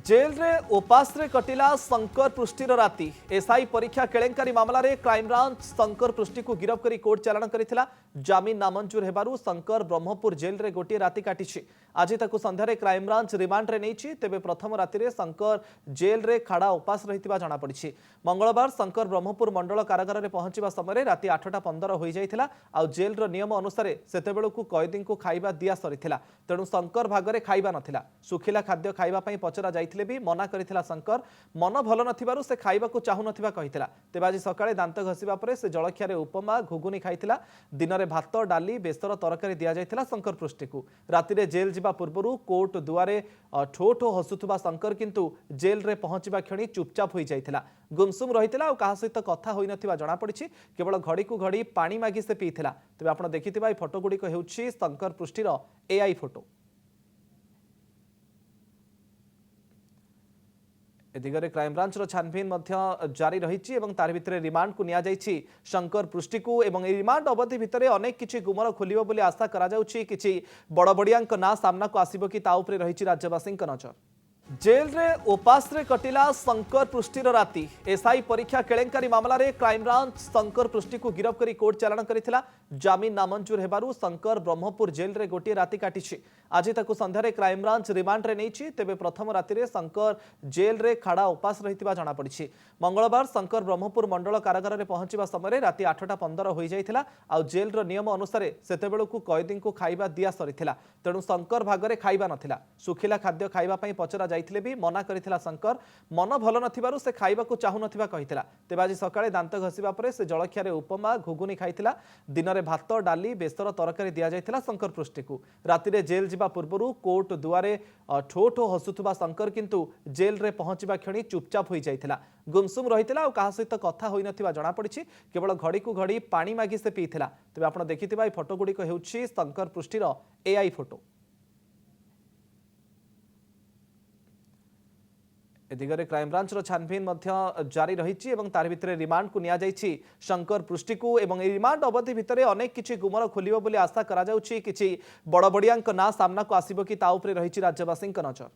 Jail रे उपास रे कटिला शंकर पृष्टिर राति एसआई परीक्षा केलेंकारी मामला रे क्राइमब्रांच शंकर पृष्टि को गिरफ्त करी कोर्ट चालाण करिथिला। जामिन नामंजूर हेबारु शंकर ब्रह्मपुर जेल रे गोटे राति काटिछि। आज ताकु संध्यारे क्राइमब्रांच रिमांड रे नेछि। तेबे प्रथम राति रे शंकर जेल रे खाड़ा उपास रहितिबा जाना पड़िछि। मंगलवार शंकर ब्रह्मपुर मंडल कारागार रे पहुंचीबा समय राति 8:15 होई जाइथिला। आ जेल रो नियम अनुसार सेतेबेलकु कैदी को खाइबा दिया सरिथिला। तेणु शंकर भागरे खाइबा नथिला। सुखिला खाद्य खाइबा पई पचरा जाइथिले भी मना करिथिला। शंकर मन भल नथिबारु से खाइबाकु चाहु नथिबा कहिथिला। तेबे आज सकाळे दांत घसीबा परे से जळखिया रे उपमा घुगुनी खाइथिला। दिन में भात डाली बेसर तरकारी दि जाइथिला शंकर पृष्टि को। राति रे जेल जिबा पूर्वरु कोर्ट दुआरे ठो ठो हसुथुबा शंकर किंतु जेल रे पहुंचीबा क्षणी चुपचाप होई जाइथिला। गुमसुम रहिथिला और कहा सहित कथा होई नथिबा जणा पड़िछि। केवल घड़ी को घड़ी पानी मागी से पीथिला। तेबे आपण देखिथिबा ए फोटो गुडी को हेउछि शंकर पृष्टिर एआई फोटो। दिगरे क्राइमब्रांच छानबीन जारी रही तार भितर रिमांड को निया जाइछि शंकर पृष्टि को। एवं रिमांड अवधि भितर अनेक किछि गुमर खोलिबो बोली आशा करा जाउछि। किछि बड़बड़ियां ना सामना को आसीबो कि ता उपरे रहिछि राज्यवासी नजर। जेल रे उपास रे कटिला शंकर पृष्टिर राति एसआई परीक्षा केलेंकारी मामला रे क्राइमब्रांच शंकर पृष्टि को गिरफ्त करी कोर्ट चालाण करिथिला। जामिन नामंजूर हेबारु शंकर ब्रह्मपुर जेल रे गोटे राति काटिछि। आज ताकु संध्यारे क्राइमब्रांच रिमांड रे नेछि। तेबे प्रथम राति रे शंकर जेल रे खाड़ा उपास रहितिबा जाना पड़िछि। मंगलवार शंकर ब्रह्मपुर मंडल कारागार रे पहुंचीबा समय राति 8:15 होई जाइथिला। आ जेल रो नियम अनुसार सेतेबेलकु कैदी को खाइबा दिया सरिथिला। तेणु शंकर भागरे खाइबा नथिला। सुखिला खाद्य खाइबा पई पचरा जाइथिले भी मना करिथिला। शंकर मन भल नथिबारु से खाइबाकु चाहु नथिबा कहिथिला। तेबे आज सकाळे दांत घसीबा परे से जळखिया रे उपमा घुगुनी खाइथिला। दिन में भात डाली बेसर तरकारी दि जाइथिला शंकर पृष्टि को। राति रे जेल जिबा पूर्वरु कोर्ट दुआरे ठो ठो हसुथुबा शंकर किंतु जेल रे पहुंचीबा क्षणी चुपचाप होई जाइथिला। गुमसुम रहिथिला और कहा सहित कथा होई नथिबा जणा पड़िछि। केवल घड़ी को घड़ी पानी मागी से पीथिला। तेबे आपण देखिथिबा ए फोटो गुडी को हेउछि शंकर पृष्टिर एआई फोटो। दिगरे क्राइमब्रांच छानबीन जारी रही तार भितर रिमांड को निया जाइछि शंकर पृष्टि को। एवं रिमांड अवधि भितर अनेक किछि गुमर खोलिबो बोली आशा करा जाउछि। किछि बड़बड़ियां ना सामना को आसीबो कि ता उपरे रहिछि राज्यवासी नजर।